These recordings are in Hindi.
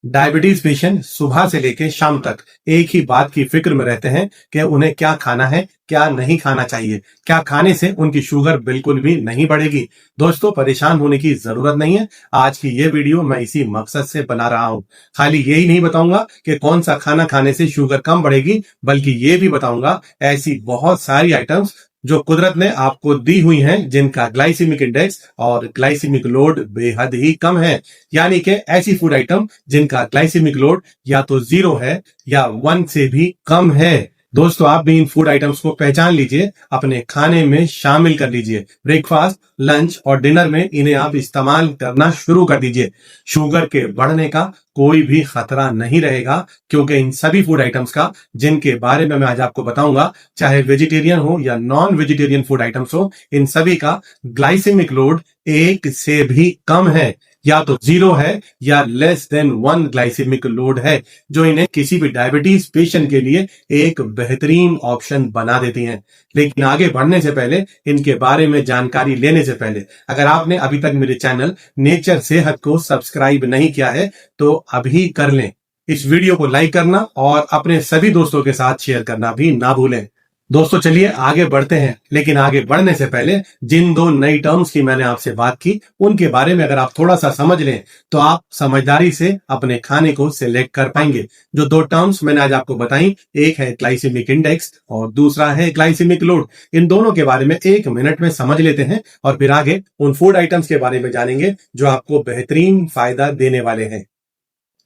डायबिटीज पेशेंट सुबह से लेकर शाम तक एक ही बात की फिक्र में रहते हैं कि उन्हें क्या खाना है, क्या नहीं खाना चाहिए, क्या खाने से उनकी शुगर बिल्कुल भी नहीं बढ़ेगी। दोस्तों, परेशान होने की जरूरत नहीं है। आज की ये वीडियो मैं इसी मकसद से बना रहा हूं। खाली यही नहीं बताऊंगा कि कौन सा खाना खाने से शुगर कम बढ़ेगी, बल्कि ये भी बताऊंगा ऐसी बहुत सारी आइटम्स जो कुदरत ने आपको दी हुई हैं, जिनका ग्लाइसेमिक इंडेक्स और ग्लाइसेमिक लोड बेहद ही कम है। यानी कि ऐसी फूड आइटम जिनका ग्लाइसेमिक लोड या तो 0 है या 1 से भी कम है। दोस्तों, आप भी इन फूड आइटम्स को पहचान लीजिए, अपने खाने में शामिल कर लीजिए। ब्रेकफास्ट, लंच और डिनर में इन्हें आप इस्तेमाल करना शुरू कर दीजिए। शुगर के बढ़ने का कोई भी खतरा नहीं रहेगा, क्योंकि इन सभी फूड आइटम्स का, जिनके बारे में मैं आज आपको बताऊंगा, चाहे वेजिटेरियन हो या नॉन वेजिटेरियन फूड आइटम्स हो, इन सभी का ग्लाइसेमिक लोड 1 से भी कम है, या तो 0 है या लेस देन 1 ग्लाइसेमिक लोड है, जो इन्हें किसी भी डायबिटीज पेशेंट के लिए एक बेहतरीन ऑप्शन बना देती हैं। लेकिन आगे बढ़ने से पहले, इनके बारे में जानकारी लेने से पहले, अगर आपने अभी तक मेरे चैनल नेचर सेहत को सब्सक्राइब नहीं किया है तो अभी कर लें। इस वीडियो को लाइक करना और अपने सभी दोस्तों के साथ शेयर करना भी ना भूलें। दोस्तों, चलिए आगे बढ़ते हैं। लेकिन आगे बढ़ने से पहले जिन 2 नई टर्म्स की मैंने आपसे बात की, उनके बारे में अगर आप थोड़ा सा समझ लें तो आप समझदारी से अपने खाने को सिलेक्ट कर पाएंगे। जो 2 टर्म्स मैंने आज आपको बताई, एक है ग्लाइसेमिक इंडेक्स और दूसरा है ग्लाइसेमिक लोड। इन दोनों के बारे में 1 मिनट में समझ लेते हैं और फिर आगे उन फूड आइटम्स के बारे में जानेंगे जो आपको बेहतरीन फायदा देने वाले हैं।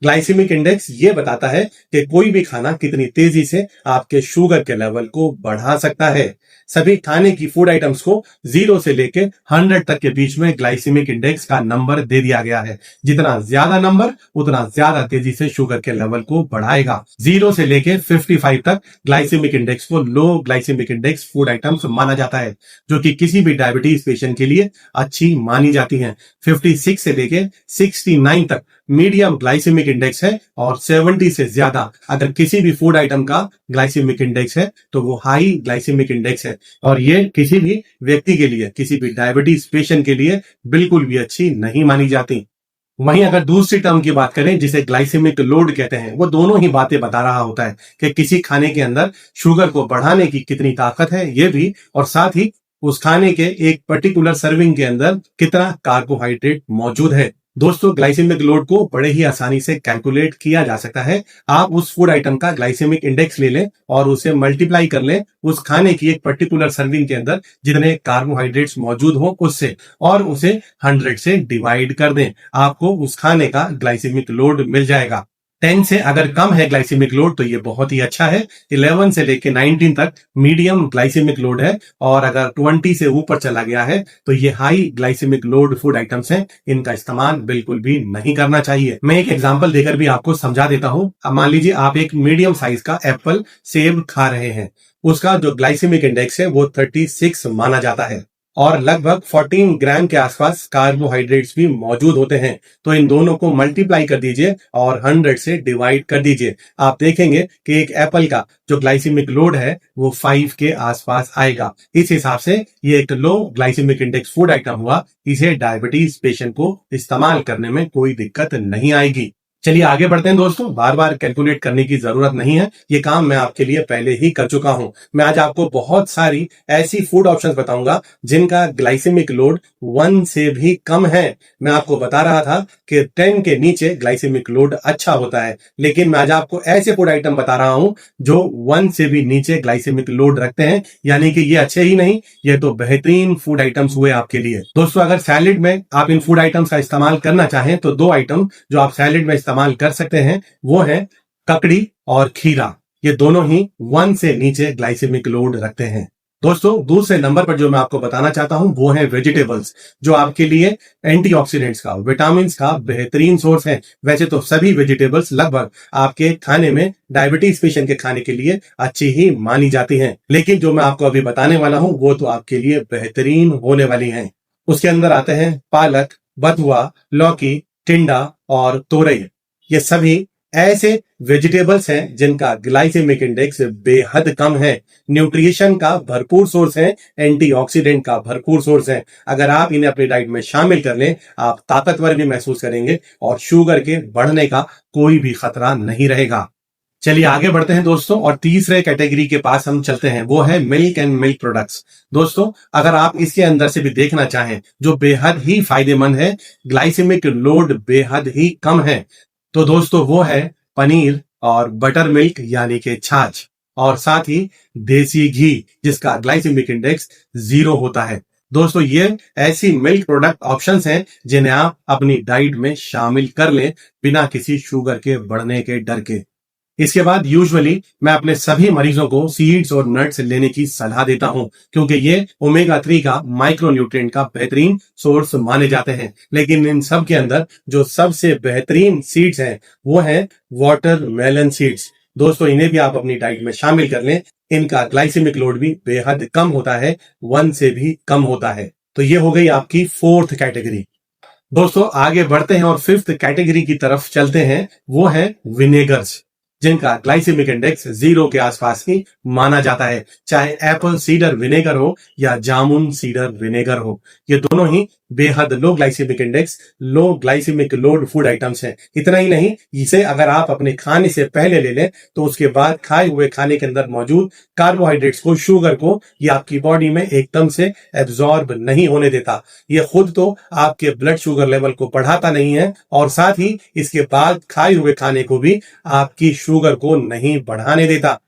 ग्लाइसेमिक इंडेक्स ये बताता है कि कोई भी खाना कितनी तेजी से आपके शुगर के लेवल को बढ़ा सकता है। सभी खाने की फूड आइटम्स को 0 से लेके 100 तक के बीच में ग्लाइसेमिक इंडेक्स का नंबर दे दिया गया है। जितना ज्यादा नंबर, उतना ज्यादा तेजी से शुगर के लेवल को बढ़ाएगा। 0 से लेके 55 तक ग्लाइसेमिक इंडेक्स को लो ग्लाइसेमिक इंडेक्स फूड आइटम्स माना जाता है, जो कि किसी भी डायबिटीज पेशेंट के लिए अच्छी मानी जाती है। 56 से लेके 69 तक मीडियम ग्लाइसेमिक इंडेक्स है और 70 से ज्यादा अगर किसी भी फूड आइटम का ग्लाइसेमिक इंडेक्स है तो वो हाई ग्लाइसेमिक इंडेक्स है, और ये किसी भी व्यक्ति के लिए, किसी भी डायबिटीज पेशेंट के लिए बिल्कुल भी अच्छी नहीं मानी जाती। वहीं अगर दूसरी टर्म की बात करें, जिसे ग्लाइसेमिक लोड कहते हैं, वो दोनों ही बातें बता रहा होता है कि किसी खाने के अंदर शुगर को बढ़ाने की कितनी ताकत है, ये भी, और साथ ही उस खाने के एक पर्टिकुलर सर्विंग के अंदर कितना कार्बोहाइड्रेट मौजूद है। दोस्तों, ग्लाइसेमिक लोड को बड़े ही आसानी से कैलकुलेट किया जा सकता है। आप उस फूड आइटम का ग्लाइसेमिक इंडेक्स ले लें और उसे मल्टीप्लाई कर लें उस खाने की एक पर्टिकुलर सर्विंग के अंदर जितने कार्बोहाइड्रेट्स मौजूद हो उससे, और उसे 100 से डिवाइड कर दें। आपको उस खाने का ग्लाइसेमिक लोड मिल जाएगा। 10 से अगर कम है ग्लाइसेमिक लोड तो ये बहुत ही अच्छा है। 11 से लेके 19 तक मीडियम ग्लाइसेमिक लोड है, और अगर 20 से ऊपर चला गया है तो ये high glycemic load food items हैं। इनका इस्तेमाल बिल्कुल भी नहीं करना चाहिए। मैं एक एग्जांपल देकर भी आपको समझा देता हूं। अब मान लीजिए आप एक मीडियम साइज का एप्पल, सेब खा रहे हैं। उसका जो ग्लाइसेमिक इंडेक्स है वो 36 माना जाता है, और लगभग 14 ग्राम के आसपास कार्बोहाइड्रेट्स भी मौजूद होते हैं। तो इन दोनों को मल्टीप्लाई कर दीजिए और 100 से डिवाइड कर दीजिए। आप देखेंगे कि एक एप्पल का जो ग्लाइसेमिक लोड है वो 5 के आसपास आएगा। इस हिसाब से ये एक लो ग्लाइसेमिक इंडेक्स फूड आइटम हुआ। इसे डायबिटीज पेशेंट को इस्तेमाल करने में कोई दिक्कत नहीं आएगी। चलिए आगे बढ़ते हैं दोस्तों। बार बार कैलकुलेट करने की जरूरत नहीं है, ये काम मैं आपके लिए पहले ही कर चुका हूं। मैं आज आपको बहुत सारी ऐसी फूड ऑप्शंस बताऊंगा जिनका ग्लाइसेमिक लोड 1 से भी कम है। मैं आपको बता रहा था कि 10 के नीचे ग्लाइसेमिक लोड अच्छा होता है, लेकिन मैं आज आपको ऐसे फूड आइटम बता रहा हूं जो 1 से भी नीचे ग्लाइसेमिक लोड रखते हैं। यानी कि ये अच्छे ही नहीं, ये तो बेहतरीन फूड आइटम्स हुए आपके लिए। दोस्तों, अगर सैलेड में आप इन फूड आइटम्स का इस्तेमाल करना चाहें तो 2 आइटम जो आप सैलेड में इस्तेमाल कर सकते हैं वो है ककड़ी और खीरा। ये दोनों ही 1 से नीचे ग्लाइसेमिक लोड रखते हैं। दोस्तों, दूसरे नंबर पर जो मैं आपको बताना चाहता हूं वो है वेजिटेबल्स, जो आपके लिए एंटीऑक्सीडेंट्स का, विटामिन्स का बेहतरीन सोर्स है। वैसे तो सभी वेजिटेबल्स लगभग आपके खाने में, डायबिटीज पेशेंट के खाने के लिए अच्छी ही मानी जाती हैं, लेकिन जो मैं आपको अभी बताने वाला हूं वो तो आपके लिए बेहतरीन होने वाली हैं। उसके अंदर आते हैं पालक, बथुआ, लौकी, टिंडा और तोरई। ये सभी ऐसे वेजिटेबल्स हैं जिनका ग्लाइसेमिक इंडेक्स बेहद कम है, न्यूट्रिशन का भरपूर सोर्स है, एंटीऑक्सीडेंट का भरपूर सोर्स है। अगर आप इन्हें अपनी डाइट में शामिल कर लें, आप ताकतवर भी महसूस करेंगे और शुगर के बढ़ने का कोई भी खतरा नहीं रहेगा। चलिए आगे बढ़ते हैं दोस्तों, और तीसरे कैटेगरी के पास हम चलते हैं, वो है मिल्क एंड मिल्क प्रोडक्ट्स। दोस्तों अगर आप इसके अंदर से भी देखना चाहें, जो बेहद ही फायदेमंद है, ग्लाइसेमिक लोड बेहद ही कम है, तो दोस्तों वो है पनीर और बटर मिल्क यानी कि छाछ, और साथ ही देसी घी जिसका ग्लाइसेमिक इंडेक्स 0 होता है। दोस्तों ये ऐसी मिल्क प्रोडक्ट ऑप्शंस हैं जिन्हें आप अपनी डाइट में शामिल कर लें बिना किसी शुगर के बढ़ने के डर के। इसके बाद यूजुअली मैं अपने सभी मरीजों को सीड्स और नट्स लेने की सलाह देता हूं, क्योंकि ये ओमेगा 3 का माइक्रो न्यूट्रिएंट का बेहतरीन सोर्स माने जाते हैं। लेकिन इन सब के अंदर जो सबसे बेहतरीन सीड्स हैं वो हैं वाटरमेलन सीड्स। दोस्तों इन्हें भी आप अपनी डाइट में शामिल कर लें, इनका ग्लाइसेमिक लोड भी बेहद कम होता है, 1 से भी कम होता है। तो ये हो गई आपकी फोर्थ कैटेगरी। दोस्तों आगे बढ़ते हैं और फिफ्थ कैटेगरी की तरफ चलते हैं, वो है विनेगर्स, जिनका ग्लाइसेमिक इंडेक्स 0 के आसपास ही माना जाता है। चाहे एप्पल सीडर विनेगर हो या जामुन सीडर विनेगर हो, ये दोनों ही बेहद लो ग्लाइसेमिक इंडेक्स, लो ग्लाइसेमिक लोड फूड आइटम्स हैं। इतना ही नहीं, इसे अगर आप अपने खाने से पहले ले लें तो उसके बाद खाए हुए खाने के अंदर मौजूद कार्बोहाइड्रेट्स को, शुगर को, ये आपकी बॉडी में एकदम से एब्जॉर्ब नहीं होने देता। ये खुद तो आपके ब्लड शुगर लेवल को बढ़ाता नहीं है, और साथ ही इसके बाद खाए हुए खाने को भी आपकी शुगर को नहीं बढ़ाने देता।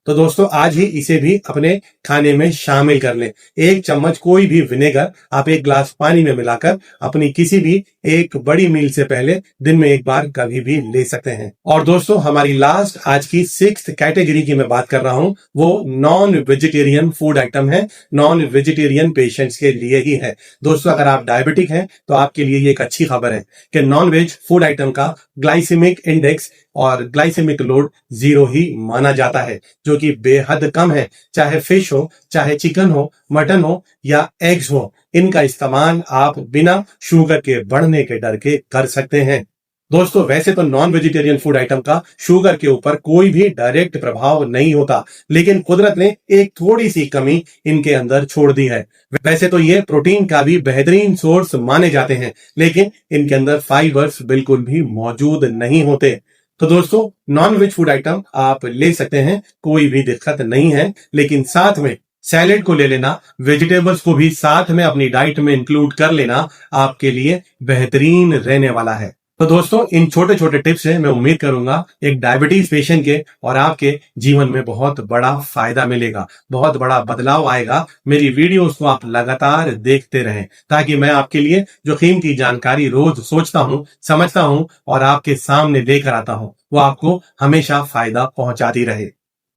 तो दोस्तों आज ही इसे भी अपने खाने में शामिल कर लें। 1 चम्मच कोई भी विनेगर आप 1 ग्लास पानी में मिलाकर अपनी किसी भी एक बड़ी मील से पहले दिन में 1 बार कभी भी ले सकते हैं। और दोस्तों हमारी लास्ट आज की 6th कैटेगरी की मैं बात कर रहा हूं, वो नॉन वेजिटेरियन फूड आइटम है, नॉन वेजिटेरियन पेशेंट्स के लिए ही है। दोस्तों अगर आप डायबिटिक हैं तो आपके लिए ये एक अच्छी खबर है कि नॉन वेज फूड आइटम का ग्लाइसेमिक इंडेक्स और ग्लाइसेमिक लोड 0 ही माना जाता है, जो कि बेहद कम है। चाहे फिश हो, चाहे चिकन हो, मटन हो या एग्स हो, इनका इस्तेमाल आप बिना शुगर के बढ़ने के डर के कर सकते हैं। दोस्तों वैसे तो नॉन वेजिटेरियन फूड आइटम का शुगर के ऊपर कोई भी डायरेक्ट प्रभाव नहीं होता, लेकिन कुदरत ने एक थोड़ी सी कमी इनके अंदर छोड़ दी है। वैसे तो ये प्रोटीन का भी बेहतरीन सोर्स माने जाते हैं, लेकिन इनके अंदर फाइबर्स बिल्कुल भी मौजूद नहीं होते। तो दोस्तों नॉन वेज फूड आइटम आप ले सकते हैं, कोई भी दिक्कत नहीं है, लेकिन साथ में सैलेड को ले लेना, वेजिटेबल्स को भी साथ में अपनी डाइट में इंक्लूड कर लेना आपके लिए बेहतरीन रहने वाला है। तो दोस्तों इन छोटे छोटे टिप्स से मैं उम्मीद करूंगा एक डायबिटीज पेशेंट के और आपके जीवन में बहुत बड़ा फायदा मिलेगा, बहुत बड़ा बदलाव आएगा। मेरी वीडियोस को आप लगातार देखते रहें, ताकि मैं आपके लिए जो कीमती जानकारी रोज सोचता हूं, समझता हूं और आपके सामने लेकर आता हूं, वो आपको हमेशा फायदा पहुंचाती रहे।